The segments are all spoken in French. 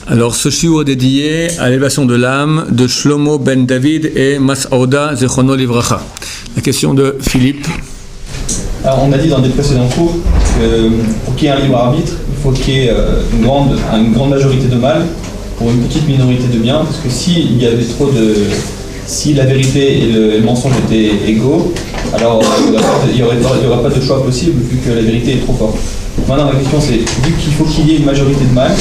Alors, ce shiur est dédié à l'élévation de l'âme de Shlomo ben David et Mas'ouda Zechrono Livracha. La question de Philippe. Alors, on a dit dans des précédents cours que pour qu'il y ait un libre arbitre, il faut qu'il y ait une grande majorité de mal pour une petite minorité de bien, parce que s'il y avait si la vérité et le mensonge étaient égaux, alors il n'y aurait pas de choix possible vu que la vérité est trop forte. Maintenant, ma question c'est, vu qu'il faut qu'il y ait une majorité de mal,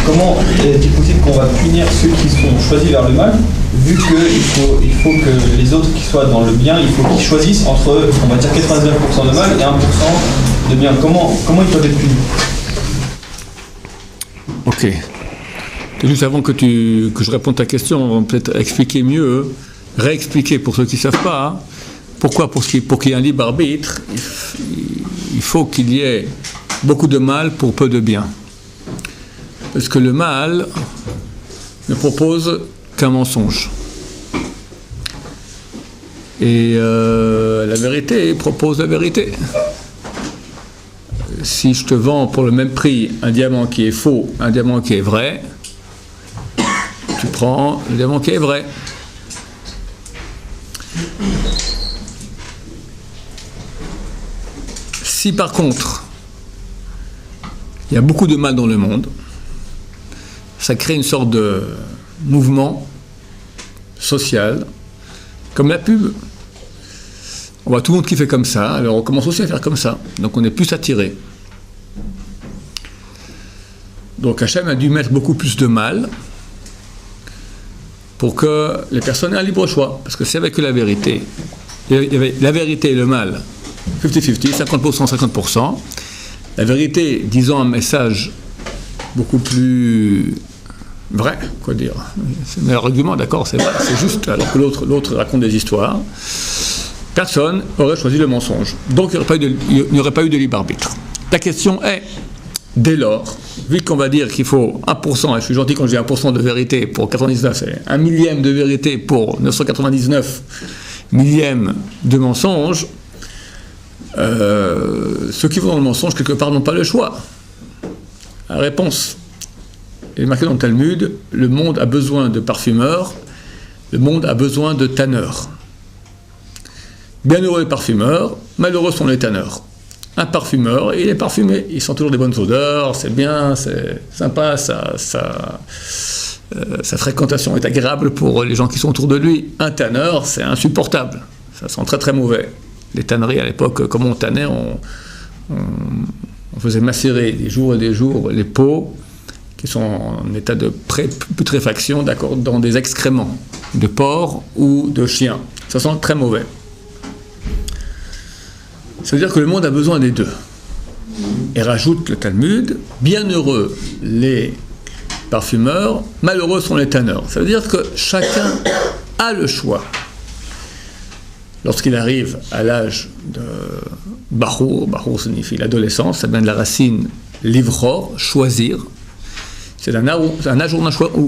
comment est-il possible qu'on va punir ceux qui sont choisis vers le mal, vu qu'il faut que les autres qui soient dans le bien, il faut qu'ils choisissent entre, on va dire, 99% de mal et 1% de bien. Comment ils peuvent être punis? Ok. Juste avant que je réponde à ta question, on va peut-être expliquer mieux, réexpliquer pour ceux qui ne savent pas. Hein, pourquoi pour qu'il y ait un libre arbitre, il faut qu'il y ait beaucoup de mal pour peu de bien. Parce que le mal ne propose qu'un mensonge. Et la vérité propose la vérité. Si je te vends pour le même prix un diamant qui est faux, un diamant qui est vrai, tu prends le diamant qui est vrai. Si par contre, il y a beaucoup de mal dans le monde, ça crée une sorte de mouvement social, comme la pub. On voit tout le monde qui fait comme ça, alors on commence aussi à faire comme ça, donc on est plus attiré. Donc Hachem a dû mettre beaucoup plus de mal pour que les personnes aient un libre choix, parce que c'est avec la vérité. Il y avait la vérité et le mal, 50-50, 50%, 50%. La vérité disant un message beaucoup plus vrai, quoi dire. C'est le meilleur argument, d'accord, c'est vrai, c'est juste, alors que l'autre raconte des histoires. Personne aurait choisi le mensonge. Donc il n'y aurait pas eu de libre arbitre. La question est, dès lors, vu qu'on va dire qu'il faut 1%, et je suis gentil quand je dis 1% de vérité pour 99, c'est 1 millième de vérité pour 999 millièmes de mensonge, ceux qui vont dans le mensonge, quelque part, n'ont pas le choix. La réponse est marquée dans le Talmud, le monde a besoin de parfumeurs, le monde a besoin de tanneurs. Bienheureux les parfumeurs, malheureux sont les tanneurs. Un parfumeur, il est parfumé, il sent toujours des bonnes odeurs, c'est bien, c'est sympa, sa fréquentation est agréable pour les gens qui sont autour de lui. Un tanneur, c'est insupportable, ça sent très très mauvais. Les tanneries à l'époque, comme on tannait, on faisait macérer des jours et des jours les peaux qui sont en état de putréfaction, d'accord, dans des excréments de porc ou de chien. Ça sent très mauvais. Ça veut dire que le monde a besoin des deux. Et rajoute le Talmud, bienheureux les parfumeurs, malheureux sont les tanneurs. Ça veut dire que chacun a le choix. Lorsqu'il arrive à l'âge de Bachour signifie l'adolescence, ça vient de la racine livror, choisir. C'est un âge où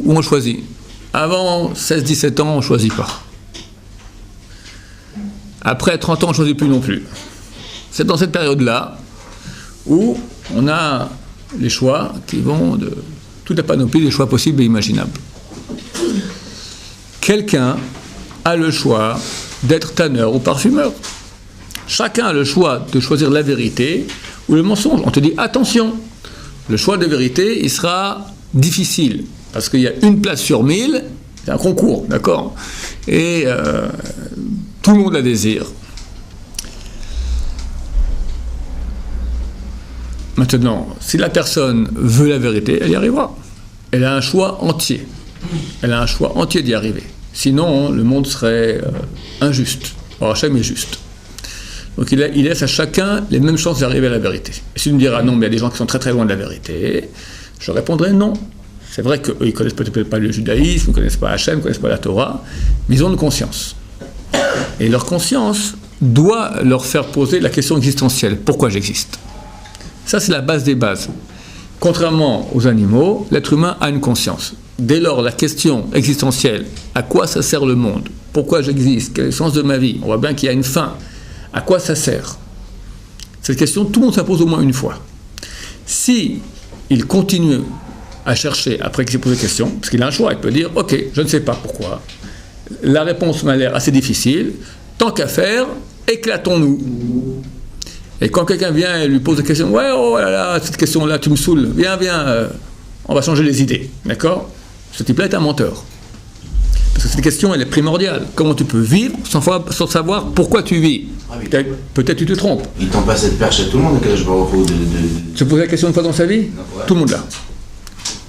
on choisit. Avant 16-17 ans, on ne choisit pas. Après 30 ans, on ne choisit plus non plus. C'est dans cette période-là où on a les choix qui vont de toute la panoplie des choix possibles et imaginables. Quelqu'un a le choix d'être tanneur ou parfumeur. Chacun a le choix de choisir la vérité ou le mensonge. On te dit attention, le choix de vérité, il sera difficile parce qu'il y a une place sur 1000, c'est un concours, d'accord, et tout le monde la désire. Maintenant, si la personne veut la vérité, elle y arrivera. Elle a un choix entier. Elle a un choix entier d'y arriver. Sinon, le monde serait injuste. Or, Hachem est juste. Donc, il laisse à chacun les mêmes chances d'arriver à la vérité. Et si tu me diras non, mais il y a des gens qui sont très très loin de la vérité, je répondrai non. C'est vrai qu'eux, ils ne connaissent peut-être pas le judaïsme, ils ne connaissent pas Hachem, ils ne connaissent pas la Torah, mais ils ont une conscience. Et leur conscience doit leur faire poser la question existentielle. Pourquoi j'existe ? Ça, c'est la base des bases. Contrairement aux animaux, l'être humain a une conscience. Dès lors, la question existentielle, à quoi ça sert le monde ? Pourquoi j'existe ? Quel est le sens de ma vie ? On voit bien qu'il y a une fin. À quoi ça sert ? Cette question, tout le monde se la pose au moins une fois. Si il continue à chercher, après qu'il s'est posé la question, parce qu'il a un choix, il peut dire, ok, je ne sais pas pourquoi, la réponse m'a l'air assez difficile, tant qu'à faire, éclatons-nous. Et quand quelqu'un vient et lui pose des questions, ouais, oh là là, cette question-là, tu me saoules, viens, on va changer les idées, d'accord? Ce type-là est un menteur. Parce que cette question, elle est primordiale. Comment tu peux vivre sans savoir pourquoi tu vis? Peut-être tu te trompes. Il tend pas cette perche à tout le monde, que je me repose Se poser la question une fois dans sa vie? Ouais. Tout le monde l'a.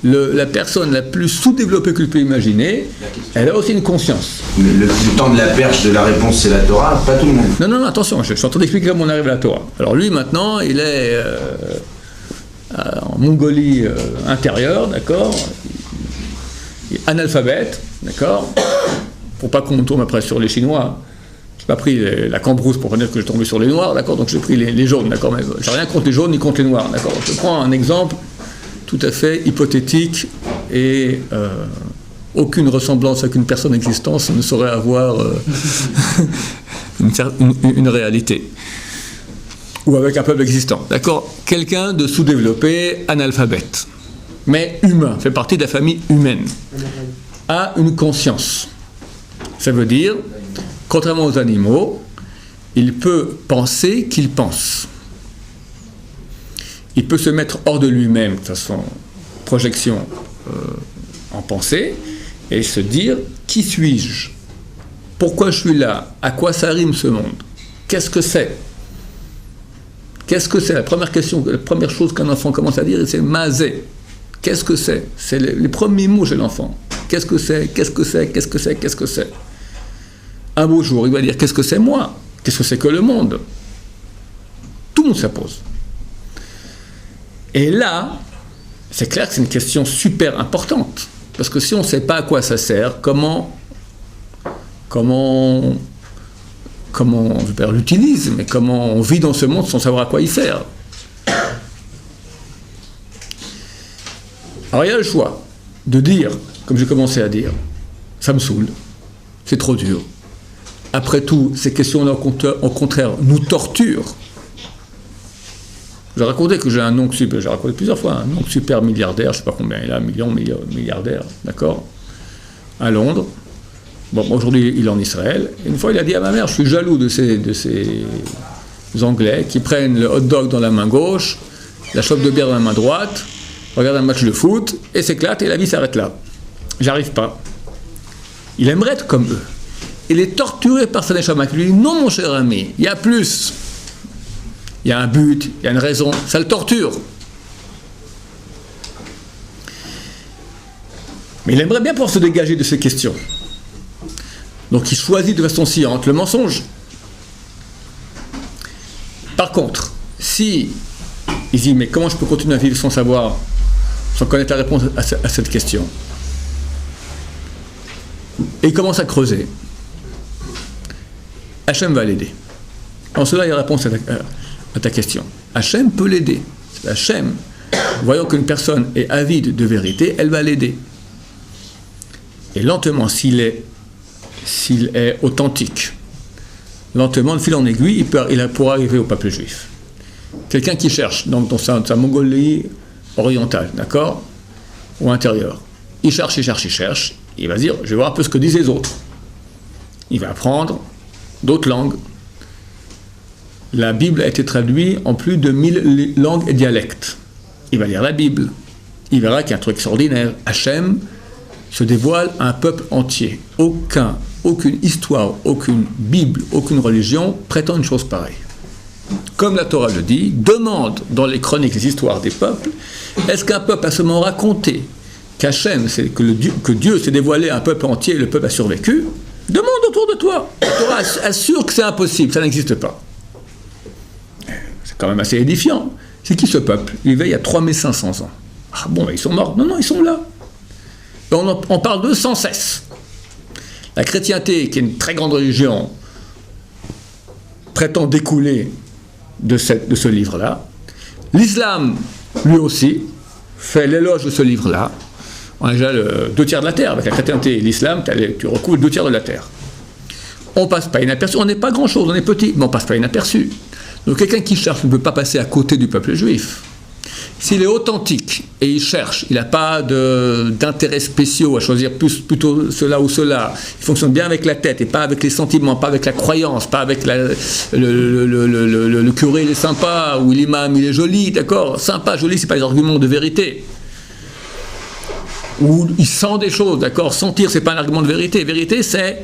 La personne la plus sous-développée que tu peux imaginer, elle a aussi une conscience. Mais le temps de la perche de la réponse, c'est la Torah, pas tout le monde. Non, attention, je suis en train d'expliquer comment on arrive à la Torah. Alors lui, maintenant, il est en Mongolie intérieure, d'accord? Il est analphabète, d'accord? Pour pas qu'on me tourne après sur les Chinois. Je n'ai pas pris la cambrousse pour dire que je tombais sur les Noirs, d'accord? Donc j'ai pris les jaunes, d'accord? Mais j'ai rien contre les jaunes ni contre les Noirs, d'accord? Je prends un exemple tout à fait hypothétique et aucune ressemblance avec une personne existante ne saurait avoir une réalité. Ou avec un peuple existant, d'accord? Quelqu'un de sous-développé, analphabète, mais humain, fait partie de la famille humaine, a une conscience. Ça veut dire, contrairement aux animaux, il peut penser qu'il pense. Il peut se mettre hors de lui-même, de façon projection en pensée, et se dire, qui suis-je? Pourquoi je suis là? À quoi ça rime ce monde? Qu'est-ce que c'est? Qu'est-ce que c'est? La première chose qu'un enfant commence à dire, c'est mazé. Qu'est-ce que c'est? C'est les premiers mots chez l'enfant. Qu'est-ce que c'est? Qu'est-ce que c'est? Qu'est-ce que c'est? Qu'est-ce que c'est? Un beau jour, il va dire, qu'est-ce que c'est moi? Qu'est-ce que c'est que le monde? Tout le monde se pose. Et là, c'est clair que c'est une question super importante. Parce que si on ne sait pas à quoi ça sert, comment on l'utilise, mais comment on vit dans ce monde sans savoir à quoi il sert? Alors il y a le choix de dire, comme j'ai commencé à dire, ça me saoule, c'est trop dur. Après tout, ces questions-là, au contraire, nous torturent. J'ai raconté que j'ai un oncle super, j'ai raconté plusieurs fois, un oncle super milliardaire, je ne sais pas combien il a, milliardaire, d'accord, à Londres. Bon, aujourd'hui, il est en Israël. Une fois, il a dit à ma mère, je suis jaloux de ces Anglais qui prennent le hot dog dans la main gauche, la chope de bière dans la main droite, regardent un match de foot, et s'éclatent, et la vie s'arrête là. J'arrive pas. Il aimerait être comme eux. Il est torturé par sa neshama qui lui dit, non mon cher ami, il y a plus. Il y a un but, il y a une raison, ça le torture. Mais il aimerait bien pouvoir se dégager de ces questions. Donc il choisit de façon sciente le mensonge. Par contre, si il dit, mais comment je peux continuer à vivre sans savoir, sans connaître la réponse à cette question? Et il commence à creuser. Hachem va l'aider. En cela, il y a réponse à ta question. Hachem peut l'aider. Hachem, voyant qu'une personne est avide de vérité, elle va l'aider. Et lentement, s'il est authentique, lentement, de fil en aiguille, il pourra arriver au peuple juif. Quelqu'un qui cherche dans sa Mongolie orientale, d'accord, ou intérieure, il cherche, il va dire, je vais voir un peu ce que disent les autres. Il va apprendre d'autres langues. La Bible a été traduite en plus de 1000 langues et dialectes. Il va lire la Bible. Il verra qu'il y a un truc extraordinaire. Hachem se dévoile à un peuple entier. Aucune histoire, aucune Bible, aucune religion prétend une chose pareille. Comme la Torah le dit, demande dans les chroniques, les histoires des peuples, est-ce qu'un peuple a seulement raconté qu'Hachem, que Dieu s'est dévoilé à un peuple entier et le peuple a survécu? Demande autour de toi. La Torah assure que c'est impossible, ça n'existe pas. C'est quand même assez édifiant. C'est qui ce peuple? Il vivait il y a 3500 ans. Ah bon, ils sont morts? Non, ils sont là. On parle d'eux sans cesse. La chrétienté, qui est une très grande religion, prétend découler de ce livre-là. L'islam, lui aussi, fait l'éloge de ce livre-là. On a déjà 2/3 de la terre. Avec la chrétienté et l'islam, tu recouvres 2/3 de la terre. On passe pas inaperçu. On n'est pas grand-chose, on est petit, mais on passe pas inaperçu. Donc quelqu'un qui cherche ne peut pas passer à côté du peuple juif. S'il est authentique et il cherche, il n'a pas d'intérêts spéciaux à choisir plutôt cela ou cela, il fonctionne bien avec la tête et pas avec les sentiments, pas avec la croyance, pas avec le curé il est sympa ou l'imam il est joli, d'accord? Sympa, joli, c'est pas des arguments de vérité. Ou il sent des choses, d'accord? Sentir, c'est pas un argument de vérité. Vérité, c'est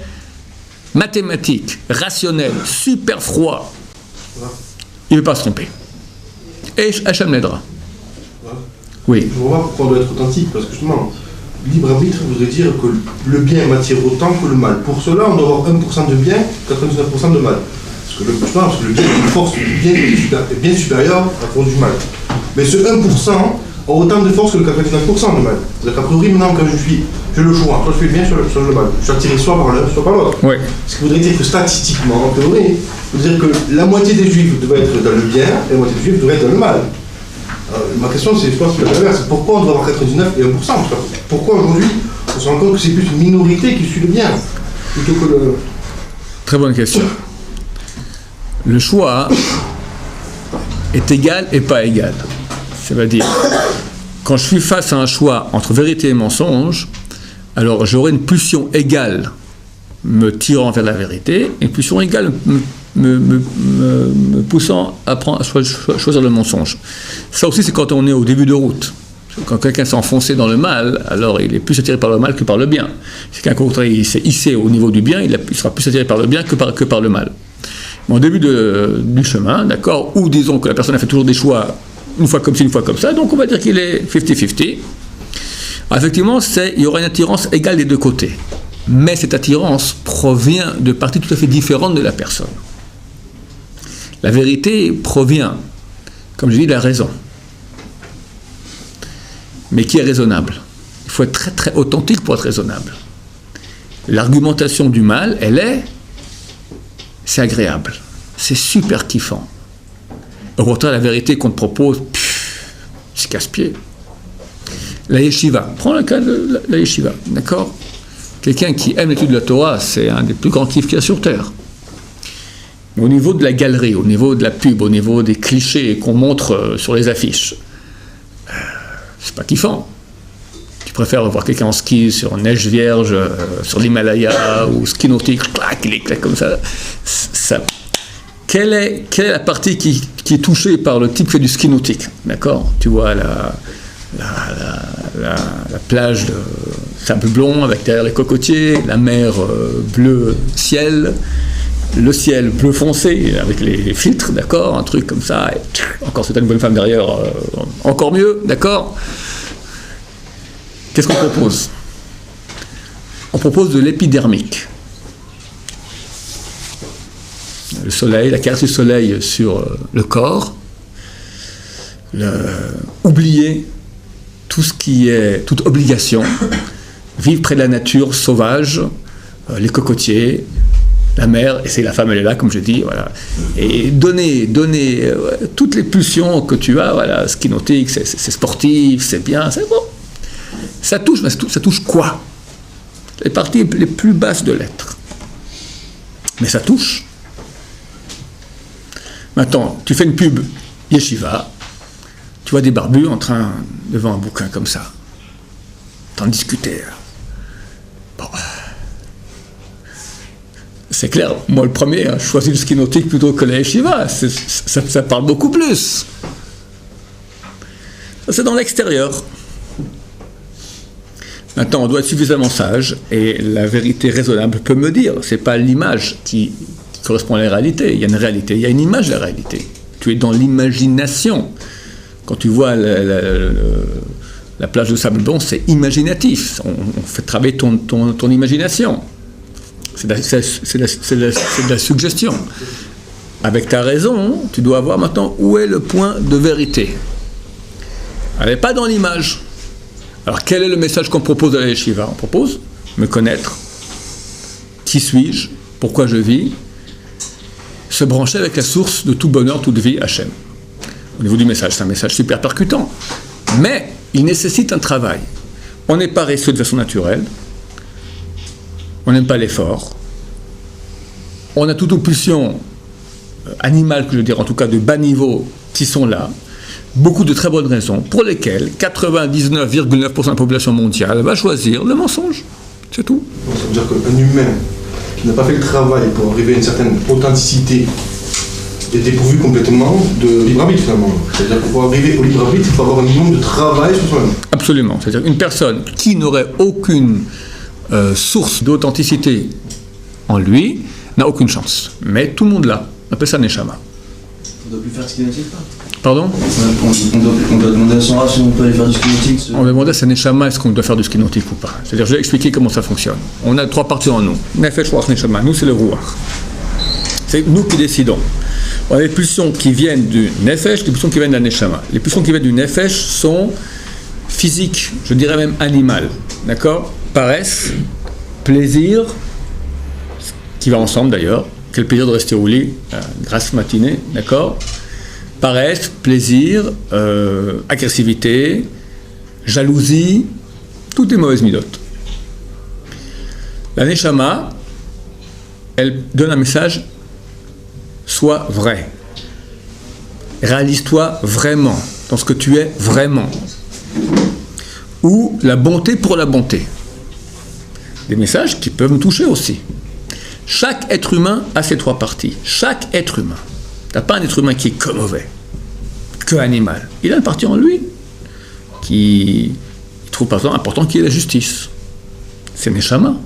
mathématique, rationnel, super froid. Il ne veut pas se tromper. Et Hachem l'aidera. Oui. Je vois pas pourquoi on doit être authentique, parce que justement, libre arbitre voudrait dire que le bien m'attire autant que le mal. Pour cela, on doit avoir 1% de bien, 99% de mal. Parce que le bien est une force bien supérieure à la force du mal. Mais ce 1% a autant de force que le 99% de mal. C'est-à-dire qu'a priori, maintenant, quand j'ai le choix, soit je fais le bien, soit le mal. Je suis attiré soit par l'un, soit par l'autre. Oui. Ce qui voudrait dire que statistiquement, en théorie, ça veut dire que la moitié des juifs devrait être dans le bien et la moitié des juifs devrait être dans le mal. Ma question, c'est, je pense, l'inverse. Pourquoi on doit avoir 99 et 1% ? Pourquoi aujourd'hui, on se rend compte que c'est plus une minorité qui suit le bien plutôt que le... Très bonne question. Le choix est égal et pas égal. Ça veut dire, quand je suis face à un choix entre vérité et mensonge, alors j'aurai une pulsion égale me tirant vers la vérité et une pulsion égale me poussant à choisir le mensonge. Ça aussi, c'est quand on est au début de route. Quand quelqu'un s'est enfoncé dans le mal, alors il est plus attiré par le mal que par le bien. Si quelqu'un, au contraire, il s'est hissé au niveau du bien, il sera plus attiré par le bien que par le mal. Mais au début du chemin, d'accord, ou disons que la personne a fait toujours des choix une fois comme ci, une fois comme ça, donc on va dire qu'il est 50-50. Effectivement, il y aura une attirance égale des deux côtés. Mais cette attirance provient de parties tout à fait différentes de la personne. La vérité provient, comme je dis, de la raison. Mais qui est raisonnable? Il faut être très très authentique pour être raisonnable. L'argumentation du mal, c'est agréable. C'est super kiffant. Au contraire, la vérité qu'on te propose, c'est casse-pied. La yeshiva, prends le cas de la yeshiva, d'accord? Quelqu'un qui aime l'étude de la Torah, c'est un des plus grands kiffs qu'il y a sur Terre. Mais au niveau de la galerie, au niveau de la pub, au niveau des clichés qu'on montre sur les affiches, c'est pas kiffant. Tu préfères voir quelqu'un en ski sur neige vierge, sur l'Himalaya, ou ski nautique, clac, il éclate comme ça. Quelle est la partie qui est touchée par le type qui fait du ski nautique? D'accord? Tu vois la plage de sable blond avec derrière les cocotiers, la mer bleu ciel, le ciel bleu foncé avec les filtres, d'accord? Un truc comme ça, et encore si t'as une bonne femme derrière, encore mieux, d'accord? Qu'est-ce qu'on propose? On propose de l'épidermique. Le soleil, la caresse du soleil sur le corps, oublier tout ce qui est toute obligation, vivre près de la nature sauvage, les cocotiers, la mer, et c'est la femme elle est là comme je dis, voilà, et donner toutes les pulsions que tu as, voilà, ski nautique, c'est sportif, c'est bien, c'est bon. Ça touche, mais ça touche quoi? Les parties les plus basses de l'être. Mais ça touche. Maintenant, tu fais une pub yeshiva, tu vois des barbus devant un bouquin comme ça, t'en discuter. Bon. C'est clair, moi le premier, je choisis le ski nautique plutôt que la yeshiva, ça parle beaucoup plus. Ça, c'est dans l'extérieur. Maintenant, on doit être suffisamment sage, et la vérité raisonnable peut me dire, c'est pas l'image qui correspond à la réalité. Il y a une réalité, il y a une image de la réalité. Tu es dans l'imagination. Quand tu vois la plage de sable blanc, c'est imaginatif. On fait travailler ton imagination. C'est de la suggestion. Avec ta raison, tu dois voir maintenant où est le point de vérité. Elle n'est pas dans l'image. Alors quel est le message qu'on propose à la yeshiva? On propose me connaître. Qui suis-je? Pourquoi je vis? Se brancher avec la source de tout bonheur, toute vie, Hachem. Au niveau du message, c'est un message super percutant. Mais il nécessite un travail. On n'est pas paresseux de façon naturelle. On n'aime pas l'effort. On a toutes nos pulsions animales, que je veux dire, en tout cas de bas niveau, qui sont là. beaucoup de très bonnes raisons pour lesquelles 99,9% de la population mondiale va choisir le mensonge. C'est tout. Ça veut dire qu'un humain qui n'a pas fait le travail pour arriver à une certaine authenticité est dépourvu complètement de libre arbitre finalement. C'est-à-dire que pour arriver au libre arbitre, il faut avoir un minimum de travail sur soi-même. Absolument. C'est-à-dire une personne qui n'aurait aucune source d'authenticité en lui n'a aucune chance. Mais tout le monde l'a. On appelle ça Neshama. On ne doit plus faire de skinétique, pas. Pardon ? On doit demander à son rat si on peut aller faire du skinétique. On va demander à sa Neshama est-ce qu'on doit faire du skinétique ou pas. C'est-à-dire, je vais expliquer comment ça fonctionne. On a 3 parties en nous. Nefesh, Ruach, Neshama. Nous, c'est le Ruach. C'est nous qui décidons. On a des pulsions qui viennent du Nefesh, des pulsions qui viennent de la Neshama. Les pulsions qui viennent du Nefesh sont physiques, je dirais même animales. D'accord ? Paresse, plaisir, qui va ensemble d'ailleurs. Quel plaisir de rester au lit, grasse matinée, d'accord ? Paresse, plaisir, agressivité, jalousie, toutes les mauvaises midotes. La Neshama, elle donne un message, sois vrai. Réalise-toi vraiment dans ce que tu es vraiment. Ou la bonté pour la bonté. Des messages qui peuvent me toucher aussi. Chaque être humain a ses 3 parties. Chaque être humain. Il n'y a pas un être humain qui est que mauvais, que animal. Il a une partie en lui qui trouve par exemple important qui est la justice. C'est Neshama.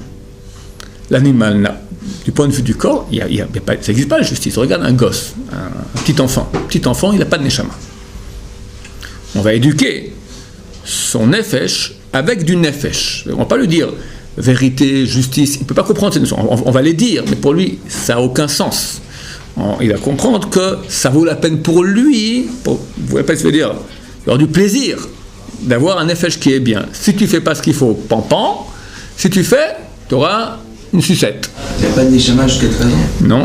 L'animal, du point de vue du corps, ça n'existe pas la justice. Regarde un gosse, un petit enfant. Un petit enfant, il n'a pas de Neshama. On va éduquer son Nefesh avec du Nefesh. On ne va pas lui dire vérité, justice, il ne peut pas comprendre ces notions. On va les dire, mais pour lui, ça n'a aucun sens. Il va comprendre que ça vaut la peine pour lui, vous voyez pas ce que je veux dire, il aura du plaisir d'avoir un Nefesh qui est bien. Si tu ne fais pas ce qu'il faut, pan. Si tu fais, tu auras une sucette. Il n'y a pas de Neshama jusqu'à 13 ans. Non.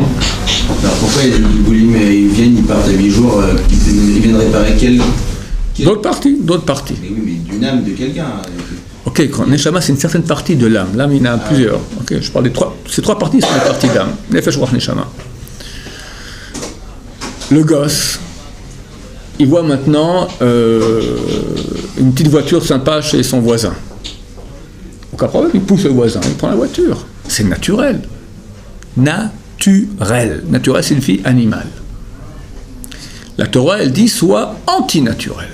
Alors pourquoi ils viennent, ils partent à 8 jours, ils viennent réparer quel... D'autres parties. Mais oui, mais d'une âme de quelqu'un. Ok, Neshama, c'est une certaine partie de l'âme. L'âme, il y en a plusieurs. Ok, je parle des 3. Ces 3 parties sont des parties d'âme. Nefesh, Ruach, Neshama. Le gosse, il voit maintenant une petite voiture sympa chez son voisin. Aucun problème, il pousse le voisin, il prend la voiture. C'est naturel. Naturel, signifie animal. La Torah, elle dit soit antinaturel.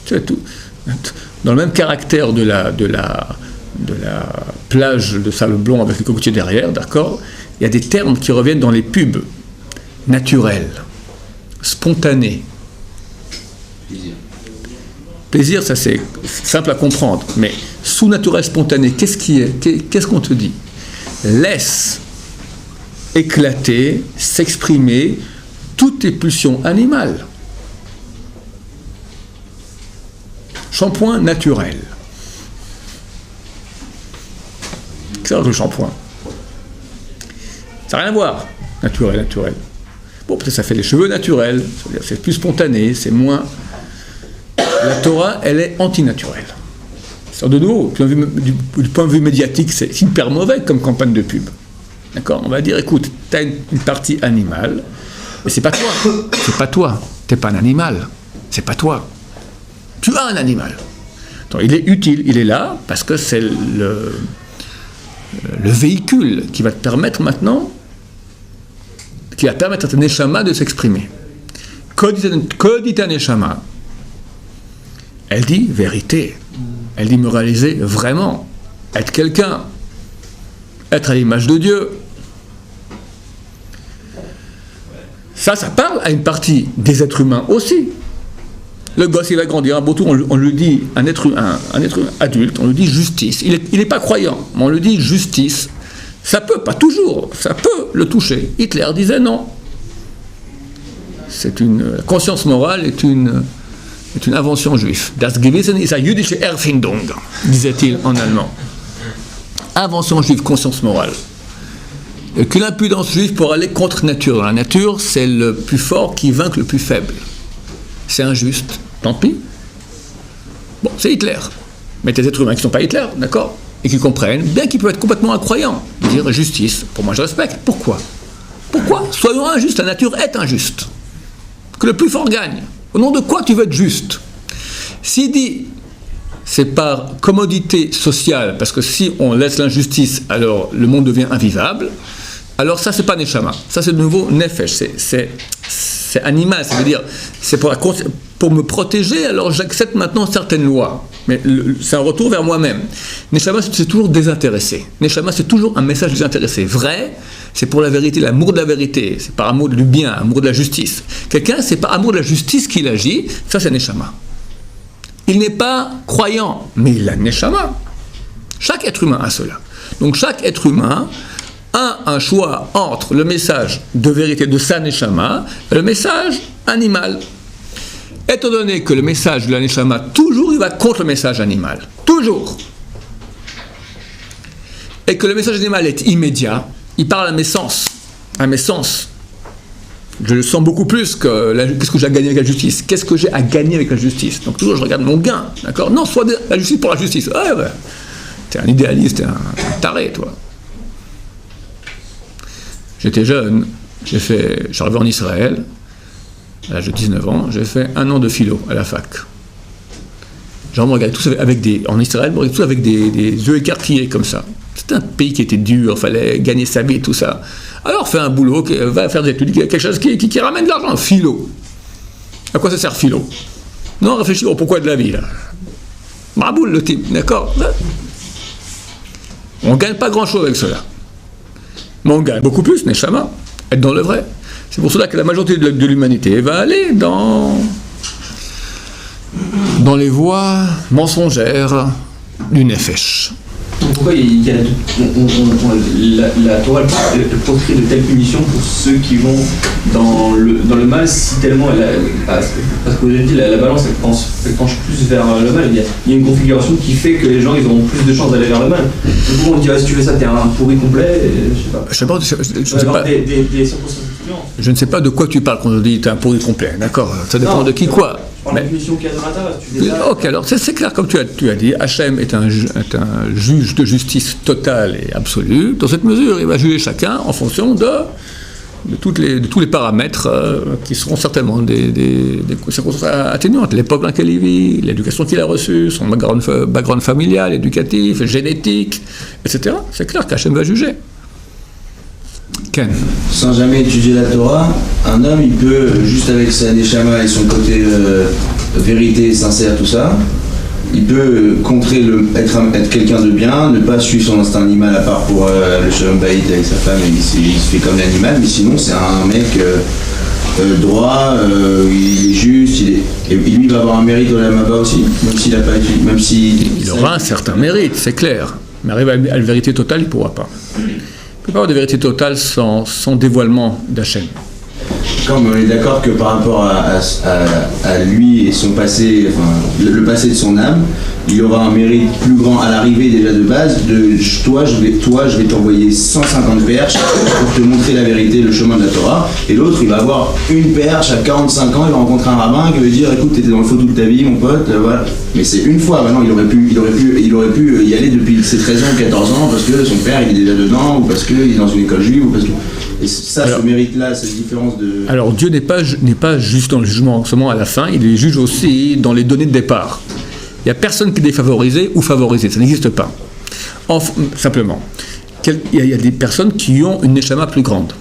C'est tout. Dans le même caractère de la plage de sable blond avec les cocotiers derrière, d'accord, il y a des termes qui reviennent dans les pubs. Naturel, spontané. Plaisir, ça c'est simple à comprendre, mais sous naturel, spontané, qu'est-ce qu'on te dit ? Laisse éclater, s'exprimer toutes tes pulsions animales. Shampoing naturel. Qu'est-ce que le shampoing ? Ça n'a rien à voir. Naturel. Bon, peut-être ça fait les cheveux naturels, c'est-à-dire c'est plus spontané, c'est moins... La Torah, elle est antinaturelle. De nouveau, du point de vue médiatique, c'est hyper mauvais comme campagne de pub. D'accord ? On va dire, écoute, tu as une partie animale, mais c'est pas toi. T'es pas un animal. C'est pas toi. Tu as un animal. Donc, il est utile, il est là, parce que c'est le véhicule qui va te permettre maintenant, qui va permettre à ta Neshama de s'exprimer. Que dit ta Neshama ? Elle dit vérité. Elle dit me réaliser vraiment. Être quelqu'un. Être à l'image de Dieu. Ça parle à une partie des êtres humains aussi. Le gosse, il va grandir. Un beau tour, on lui dit, un être humain adulte, on lui dit justice. Il n'est pas croyant, mais on lui dit justice. Ça peut, pas toujours, ça peut le toucher. Hitler disait non. La conscience morale est une invention juive. Das Gewissen ist eine jüdische Erfindung, disait-il en allemand. Invention juive, conscience morale. Et qu'une impudence juive pour aller contre nature. Dans la nature, c'est le plus fort qui vainc le plus faible. C'est injuste. Tant pis. Bon, c'est Hitler. Mais des êtres humains qui ne sont pas Hitler, d'accord ? Et qui comprennent, bien qu'ils peuvent être complètement incroyants. Dire justice, pour moi je respecte. Pourquoi ? Soyons injustes, la nature est injuste. Que le plus fort gagne. Au nom de quoi tu veux être juste? S'il dit c'est par commodité sociale, parce que si on laisse l'injustice, alors le monde devient invivable, alors ça c'est pas Neshama, ça c'est de nouveau Nefesh, c'est animal, ça veut dire c'est pour me protéger, alors j'accepte maintenant certaines lois, mais c'est un retour vers moi-même. Neshama c'est toujours désintéressé, Neshama c'est toujours un message désintéressé, vrai, c'est pour la vérité, l'amour de la vérité, c'est par amour du bien, amour de la justice. Quelqu'un c'est par amour de la justice qu'il agit, ça c'est Neshama. Il n'est pas croyant, mais il a Neshama. Chaque être humain a cela. Donc chaque être humain a un choix entre le message de vérité de sa Neshama et le message animal. Étant donné que le message de la Neshama, toujours il va contre le message animal. Toujours. Et que le message animal est immédiat, il parle à mes sens. À mes sens. Je le sens beaucoup plus que qu'est-ce que j'ai à gagner avec la justice. Qu'est-ce que j'ai à gagner avec la justice? Donc toujours je regarde mon gain, d'accord? Non, soit la justice pour la justice. Ouais. T'es un idéaliste, t'es un taré, toi. J'étais jeune, je suis arrivé en Israël, à l'âge de 19 ans, j'ai fait 1 an de philo à la fac. Genre, on me regardait tous en Israël, on me regardait tous avec des yeux écarquillés comme ça. C'était un pays qui était dur, il fallait gagner sa vie et tout ça. Alors fais un boulot, va faire des études, quelque chose qui ramène de l'argent, philo. À quoi ça sert philo? Non, réfléchis au pourquoi de la vie, là. Braboule le type, d'accord? On ne gagne pas grand-chose avec cela. Mais on gagne beaucoup plus, Neshama, être dans le vrai. C'est pour cela que la majorité de l'humanité va aller dans les voies mensongères du Nefesh. Pourquoi il y a la Torah portrait de telle punition pour ceux qui vont dans le mal, si tellement parce que vous avez dit la balance elle penche plus vers le mal, il y a une configuration qui fait que les gens ils auront plus de chances d'aller vers le mal. Du coup on dit si tu fais ça t'es un pourri complet, je sais pas. Je ne sais pas de quoi tu parles quand on dit t'es un pourri complet, d'accord? Ça dépend de qui quoi. Mais ok, alors c'est clair, comme tu as dit, Hachem est un juge de justice totale et absolue. Dans cette mesure, il va juger chacun en fonction de tous les paramètres qui seront certainement des circonstances atténuantes. L'époque dans laquelle il vit, l'éducation qu'il a reçue, son background familial, éducatif, génétique, etc. C'est clair qu'Hachem va juger. Ken. Sans jamais étudier la Torah, un homme il peut, juste avec sa neshama et son côté vérité, sincère, tout ça, il peut contrer être quelqu'un de bien, ne pas suivre son instinct animal à part pour le shalom bayit avec sa femme, il se fait comme l'animal, mais sinon c'est un mec droit, il est juste, et lui il va avoir un mérite au Lamaba aussi, même s'il n'a pas étudié, même si... Il aura un certain mérite, c'est clair, mais arriver à la vérité totale, il ne pourra pas. Il ne peut pas avoir de vérité totale sans dévoilement d'Hachem. Quand on est d'accord que par rapport à lui et son passé, enfin le passé de son âme, il aura un mérite plus grand à l'arrivée déjà de base. Toi, je vais t'envoyer 150 perches pour te montrer la vérité, le chemin de la Torah. Et l'autre, il va avoir une perche à 45 ans, il va rencontrer un rabbin qui va lui dire écoute, t'étais dans le faux toute ta vie, mon pote, voilà. Mais c'est une fois. Maintenant, il aurait pu y aller depuis ses 13 ans ou 14 ans parce que son père il est déjà dedans ou parce qu'il est dans une école juive ou parce que. Et ça, alors, ce mérite-là, cette différence de... Alors Dieu n'est pas juste dans le jugement seulement à la fin, il est juge aussi dans les données de départ. Il n'y a personne qui est défavorisé ou favorisé, ça n'existe pas. Simplement, il y a des personnes qui ont une neshama plus grande.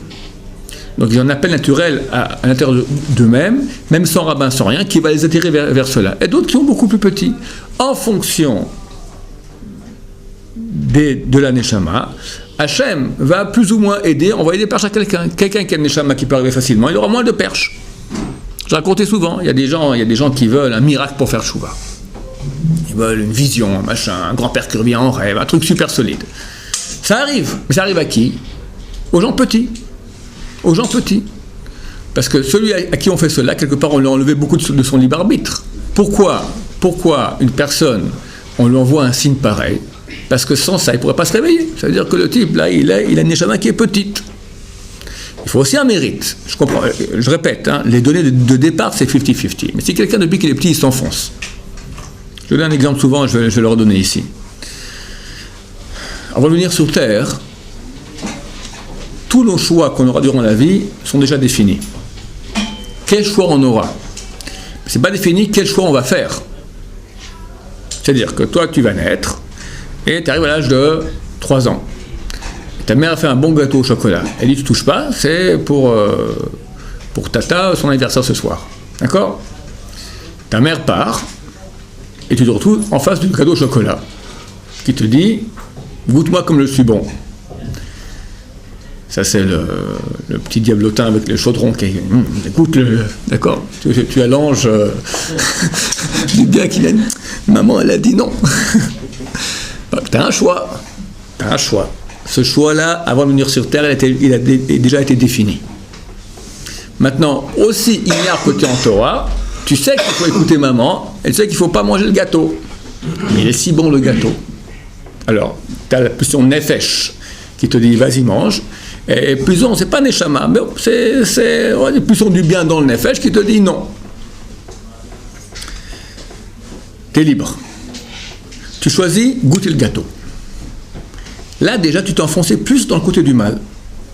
Donc il y a un appel naturel à l'intérieur d'eux-mêmes, même sans rabbin, sans rien, qui va les attirer vers cela. Et d'autres qui ont beaucoup plus petit. En fonction de la neshama, Hachem va plus ou moins aider, envoyer des perches à quelqu'un. Quelqu'un qui a une neshama qui peut arriver facilement, il aura moins de perches. Je racontais souvent, il y a des gens qui veulent un miracle pour faire chouva. Ils veulent une vision, un machin, un grand-père qui revient en rêve, un truc super solide. Ça arrive, mais ça arrive à qui? Aux gens petits. Aux gens petits. Parce que celui à qui on fait cela, quelque part, on lui a enlevé beaucoup de son libre arbitre. Pourquoi une personne, on lui envoie un signe pareil? Parce que sans ça, il ne pourrait pas se réveiller. Ça veut dire que le type, là, il a une neshama qui est petite. Il faut aussi un mérite. Je comprends, je répète, hein, les données de départ, c'est 50-50. Mais si quelqu'un, depuis qu'il est petit, il s'enfonce. Je donne un exemple souvent, je vais le redonner ici. Avant de venir sur Terre, tous nos choix qu'on aura durant la vie sont déjà définis. Quel choix on aura? c'est pas défini quel choix on va faire. C'est-à-dire que toi, tu vas naître et tu arrives à l'âge de 3 ans. Ta mère a fait un bon gâteau au chocolat. Elle dit, tu touches pas, c'est pour Tata, son anniversaire ce soir. D'accord? Ta mère part et tu te retrouves en face du gâteau au chocolat qui te dit, goûte-moi comme je suis bon. Ça, c'est le petit diablotin avec les chaudrons qui écoute, d'accord, tu as l'ange du bien qui vient. Maman, elle a dit non. T'as un choix. T'as un choix. Ce choix-là, avant de venir sur Terre, il a déjà été défini. Maintenant, aussi ignare que tu es en Torah, tu sais qu'il faut écouter maman, et tu sais qu'il ne faut pas manger le gâteau. Mais il est si bon le gâteau. Alors, tu as la pulsion nefesh qui te dit vas-y mange. Et pulsion, c'est pas neshama, mais c'est la pulsion du bien dans le nefesh qui te dit non. Tu es libre. Tu choisis goûter le gâteau. Là, déjà, tu t'es enfoncé plus dans le côté du mal.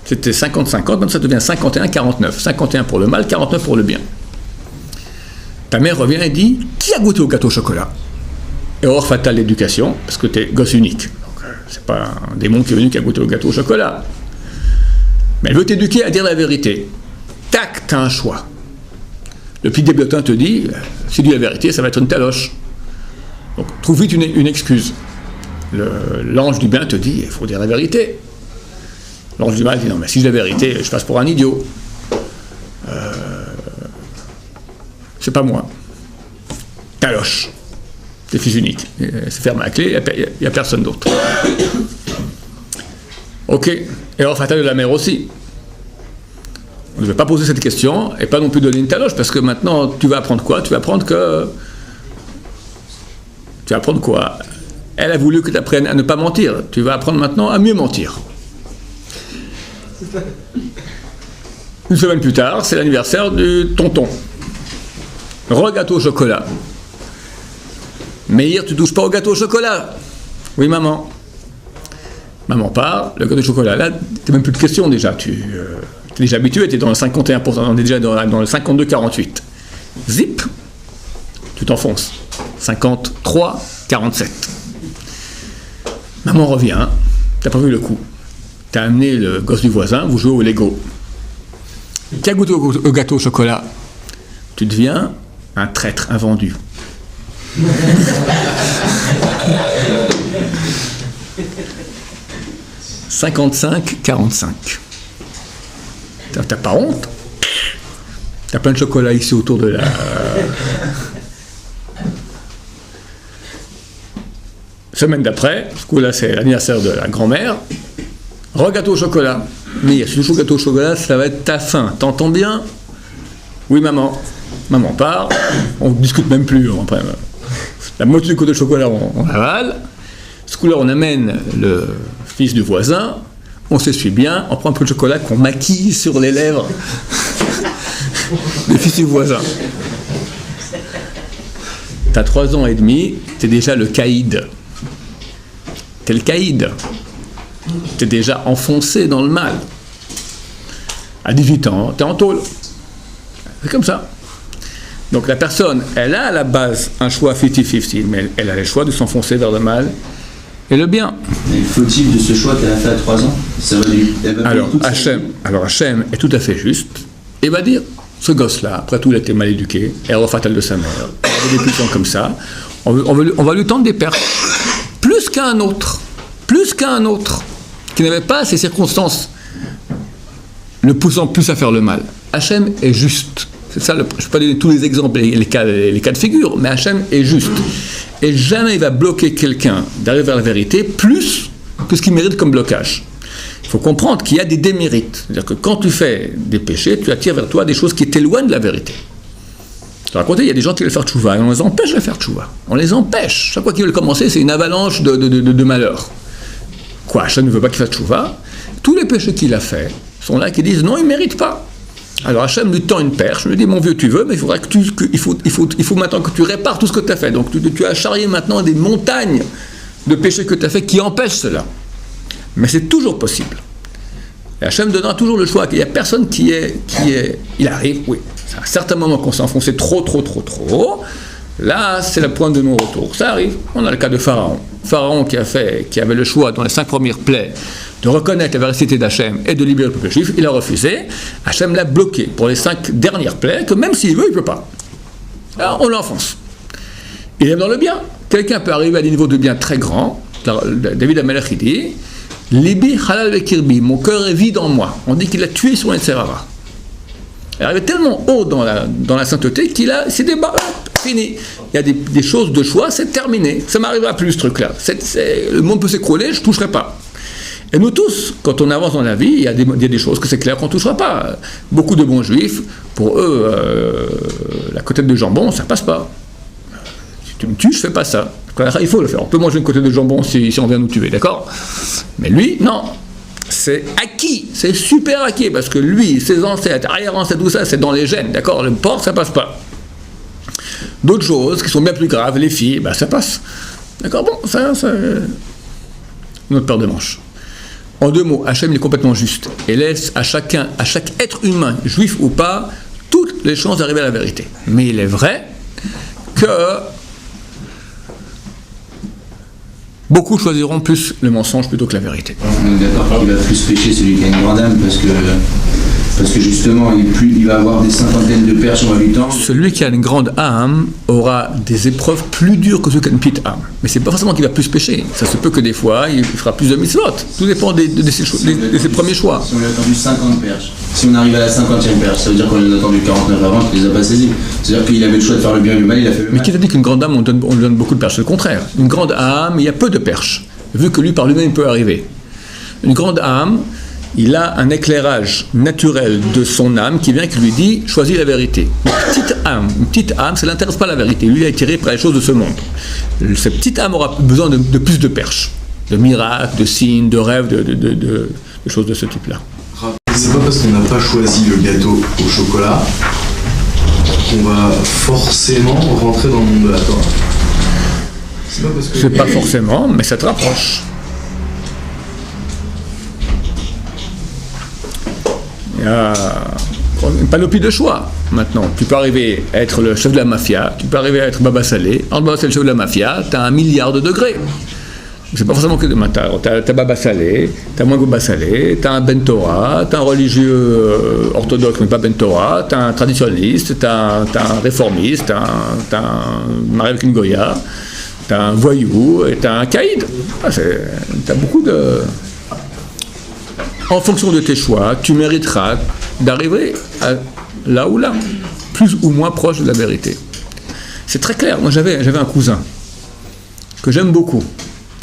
C'était 50-50, maintenant ça devient 51-49. 51 pour le mal, 49 pour le bien. Ta mère revient et dit qui a goûté au gâteau au chocolat? Erreur fatale d'éducation, parce que tu es gosse unique. Donc, c'est pas un démon qui est venu qui a goûté au gâteau au chocolat. Mais elle veut t'éduquer à dire la vérité. Tac, tu as un choix. Le petit débutant te dit si tu dis la vérité, ça va être une taloche. Donc, trouve vite une excuse. L'ange du bien te dit il faut dire la vérité. L'ange du mal dit non, mais si je dis la vérité, je passe pour un idiot. C'est pas moi. Taloche. T'es fils unique. C'est fermé à la clé, il n'y a personne d'autre. Ok. Erreur fatale de la mère aussi. On ne devait pas poser cette question et pas non plus donner une taloche parce que maintenant tu vas apprendre quoi? Tu vas apprendre quoi? Elle a voulu que tu apprennes à ne pas mentir. Tu vas apprendre maintenant à mieux mentir. Une semaine plus tard, c'est l'anniversaire du tonton. Gâteau au chocolat. Mais hier, tu touches pas au gâteau au chocolat. Oui, maman. Maman part, le gâteau au chocolat. Là, t'as même plus de question déjà. Tu es déjà habitué, tu es dans le 51%, on est déjà dans le 52-48. Zip, tu t'enfonces. 53-47. Maman revient, t'as pas vu le coup. T'as amené le gosse du voisin, vous jouez au Lego. Qui a goûté au gâteau au chocolat? Tu deviens un traître, un vendu. « 55-45. T'as pas honte? T'as plein de chocolat ici autour de la... Semaine d'après, parce que là c'est l'anniversaire de la grand-mère, gâteau au chocolat. Mais si tu joues au gâteau au chocolat, ça va être ta faim. T'entends bien? Oui, maman. Maman part, on ne discute même plus. Après, la moitié du gâteau de chocolat, on avale. Ce coup-là, on amène le fils du voisin, on s'essuie bien, on prend un peu de chocolat qu'on maquille sur les lèvres du fils du voisin. T'as 3 ans et demi, t'es déjà le caïd. T'es le caïd. T'es déjà enfoncé dans le mal. À 18 ans, t'es en tôle. C'est comme ça. Donc la personne, elle a à la base un choix 50-50, mais elle a le choix de s'enfoncer vers le mal et le bien. Mais faut-il de ce choix qu'elle a fait à 3 ans? Ça va lui... Alors Hachem est tout à fait juste et va dire, ce gosse-là, après tout il a été mal éduqué, erreur fatale de sa mère, il avait des pulsions comme ça, on va lui tendre des pertes. Plus qu'un autre, qui n'avait pas ces circonstances le poussant plus à faire le mal. Hachem est juste. C'est ça, je ne vais pas donner tous les exemples et les cas de figure, mais Hachem est juste. Et jamais il va bloquer quelqu'un d'arriver vers la vérité plus que ce qu'il mérite comme blocage. Il faut comprendre qu'il y a des démérites. C'est-à-dire que quand tu fais des péchés, tu attires vers toi des choses qui t'éloignent de la vérité. Je te racontais, il y a des gens qui veulent faire tchouva, et on les empêche de faire tchouva. On les empêche. Chaque fois qu'ils veulent commencer, c'est une avalanche de malheur. Quoi, Hachem ne veut pas qu'il fasse tchouva? Tous les péchés qu'il a faits sont là qui disent non, il ne mérite pas. Alors Hachem lui tend une perche, lui dit mon vieux tu veux, mais il faudra que il faut maintenant que tu répares tout ce que tu as fait. Donc tu as charrié maintenant des montagnes de péchés que tu as fait qui empêchent cela. Mais c'est toujours possible. Et Hachem donnera toujours le choix. Il n'y a personne qui est... Il arrive, oui. à un certain moment qu'on s'est enfoncé trop, là, c'est la pointe de non-retour. Ça arrive. On a le cas de Pharaon. Pharaon qui avait le choix dans les 5 premières plaies de reconnaître la véracité d'Hachem et de libérer le peuple juif. Il a refusé. Hachem l'a bloqué pour les 5 dernières plaies, que même s'il veut, il ne peut pas. Alors, on l'enfonce. Il est dans le bien. Quelqu'un peut arriver à des niveaux de bien très grands. David Amelech, il dit « Libi halal vekirbi » mon cœur est vide en moi. On dit qu'il a tué son Yetzerara. Il est arrivé tellement haut dans la sainteté qu'il s'est débarrassé. Fini. Il y a des choses de choix, c'est terminé. Ça ne m'arrivera plus, ce truc-là. Le monde peut s'écrouler, je ne toucherai pas. Et nous tous, quand on avance dans la vie, il y a des choses que c'est clair qu'on ne touchera pas. Beaucoup de bons juifs, pour eux, la côtelette de jambon, ça ne passe pas. Si tu me tues, je ne fais pas ça. Il faut le faire. On peut manger une côtelette de jambon si on vient nous tuer, d'accord? Mais lui, non. C'est acquis, c'est super acquis, parce que lui, ses ancêtres, arrière-ancêtres, tout ça, c'est dans les gènes, d'accord? Le porc, ça passe pas. D'autres choses qui sont bien plus graves, les filles, ça passe. D'accord? Bon, ça notre paire de manches. En 2 mots, Hachem est complètement juste et laisse à chaque être humain, juif ou pas, toutes les chances d'arriver à la vérité. Mais il est vrai que beaucoup choisiront plus le mensonge plutôt que la vérité. On est d'accord qu'il va plus pécher celui qui a une grande âme parce que justement il va avoir des cinquantaines de perches sur 8 ans. Celui qui a une grande âme aura des épreuves plus dures que celui qui a une petite âme. Mais c'est pas forcément qu'il va plus pécher. Ça se peut que des fois il fera plus de mitzvot. Tout dépend de ses premiers choix. Si on lui a attendu 50 perches, si on arrive à la 50e perche, ça veut dire qu'on lui a attendu 49 avant, qu'il les a pas saisies. C'est-à-dire qu'il avait le choix de faire le bien et le mal, il a fait le mal. Mais qui t'a dit qu'une grande âme, on lui donne beaucoup de perches? C'est le contraire. Une grande âme, il y a peu de perches, vu que lui, par lui-même, il peut arriver. Une grande âme, il a un éclairage naturel de son âme qui vient, qui lui dit « choisis la vérité ». Une petite âme, ça ne l'intéresse pas la vérité. Lui, il est attiré par les choses de ce monde. Cette petite âme aura besoin de plus de perches, de miracles, de signes, de rêves, de choses de ce type-là. C'est pas parce qu'on n'a pas choisi le gâteau au chocolat qu'on va forcément rentrer dans le monde de la Torah. C'est pas forcément, mais ça te rapproche. Il y a une panoplie de choix maintenant. Tu peux arriver à être le chef de la mafia, tu peux arriver à être Baba Salé. Entre Baba Salé et le chef de la mafia, tu as 1 milliard de degrés. C'est pas forcément que t'as Baba Salé, t'as moins Baba Salé, t'as un Ben Torah, t'as un religieux orthodoxe mais pas Ben Torah, t'as un traditionnaliste, t'as un réformiste, t'as un Mariel Kingoya, t'as un voyou et t'as un caïd. T'as beaucoup de... En fonction de tes choix, tu mériteras d'arriver à là ou là, plus ou moins proche de la vérité. C'est très clair. Moi j'avais un cousin que j'aime beaucoup.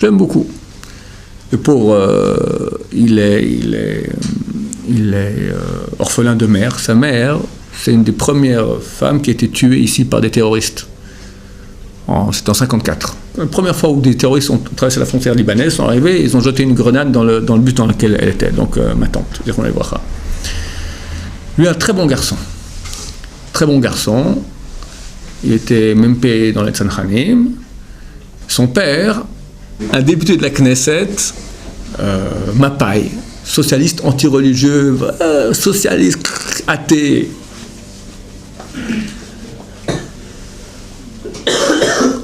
Le pauvre, il est orphelin de mère. Sa mère, c'est une des premières femmes qui a été tuée ici par des terroristes. C'était en 1954. La première fois où des terroristes ont traversé la frontière libanaise, sont arrivés, ils ont jeté une grenade dans le bus dans lequel elle était. Donc ma tante, Zéron Lebracha. Lui, un très bon garçon. Très bon garçon. Il était MP dans les Tzanchanim. Son père, un député de la Knesset, Mapai, socialiste anti-religieux, socialiste athée.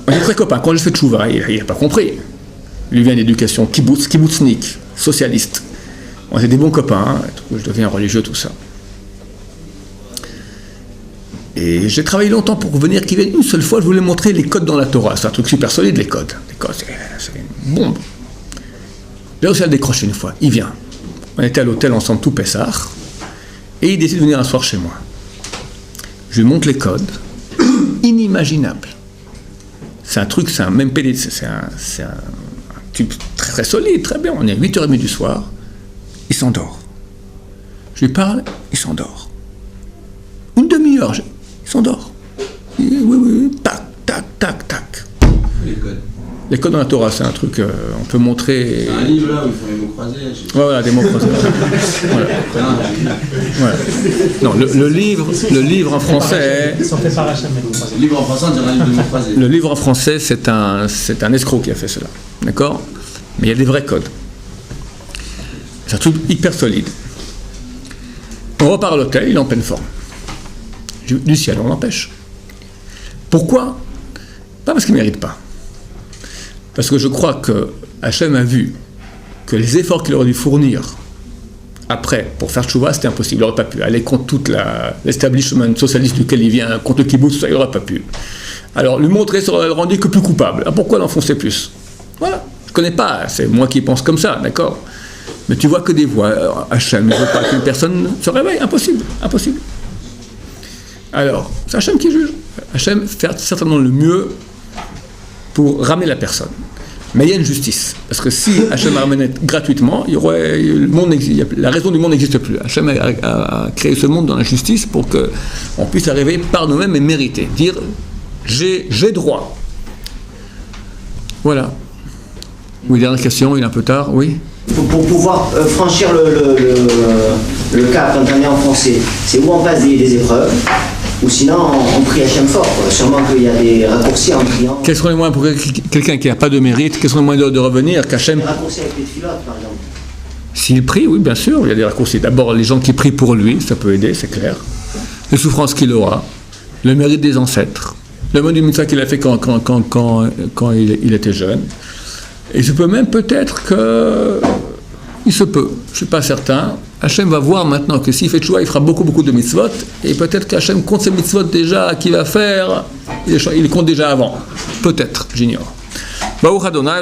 On est très copains. Quand je fais tchouva, il n'a pas compris. Lui vient d'éducation kibbutznik, socialiste. On était des bons copains, je deviens religieux, tout ça. Et j'ai travaillé longtemps pour venir qu'il vienne une seule fois, je voulais montrer les codes dans la Torah. C'est un truc super solide, les codes. Les codes, c'est une bombe. J'ai réussi à le décrocher une fois. Il vient. On était à l'hôtel ensemble tout Pessah. Et il décide de venir un soir chez moi. Je lui montre les codes. Inimaginable. C'est un truc, c'est un même PD, c'est un type très, très solide, très bien. On est à 8h30 du soir. Il s'endort. Je lui parle, il s'endort. Une demi-heure, il s'endort. Oui, tac, tac, tac, tac. Les codes. Les codes dans la Torah, c'est un truc, on peut montrer... C'est un livre là où ils font les mots croisés. Ouais, voilà, des mots croisés. Voilà. Non, le livre en français... Le livre en français, on dirait un livre de mots croisés. Le livre en français, c'est un escroc qui a fait cela. D'accord? Mais il y a des vrais codes. C'est un truc hyper solide. On repart à l'hôtel, il est en pleine forme. du ciel, on l'empêche. Pourquoi? Pas parce qu'il ne mérite pas. Parce que je crois que Hachem a vu que les efforts qu'il aurait dû fournir après, pour faire tchouva, c'était impossible. Il n'aurait pas pu aller contre tout l'establishment socialiste duquel il vient, contre le kibbutz, il n'aurait pas pu. Alors, lui montrer, ça aurait le rendu que plus coupable. Alors, pourquoi l'enfoncer plus? Voilà. Je ne connais pas, c'est moi qui pense comme ça, d'accord? Mais tu vois que des voix. Hachem ne veut pas qu'une personne se réveille. Impossible. Impossible. Alors, c'est Hachem qui juge. Hachem fait certainement le mieux pour ramener la personne. Mais il y a une justice. Parce que si Hachem ramenait gratuitement, il y aurait la raison du monde n'existe plus. Hachem a créé ce monde dans la justice pour qu'on puisse arriver par nous-mêmes et mériter. Dire, j'ai droit. Voilà. Oui, dernière question, il est un peu tard, oui. Pour pouvoir franchir le cap quand on est enfoncé, c'est où on passe des épreuves, ou sinon on prie Hachem fort. Sûrement qu'il y a des raccourcis en priant. Quels sont les moyens pour quelqu'un qui n'a pas de mérite, quels sont les moyens de revenir qu'Hachem... Des raccourcis avec les filotes, par exemple. S'il prie, oui, bien sûr, il y a des raccourcis. D'abord, les gens qui prient pour lui, ça peut aider, c'est clair. Les souffrances qu'il aura, le mérite des ancêtres, le mode du mitzvah qu'il a fait quand il était jeune. Et je peux même peut-être que... Il se peut, je ne suis pas certain. Hachem va voir maintenant que s'il fait tchouva, il fera beaucoup de mitzvot. Et peut-être qu'Hachem compte ses mitzvot déjà qu'il va faire. Il les compte déjà avant. Peut-être, j'ignore. Baruch Adonai,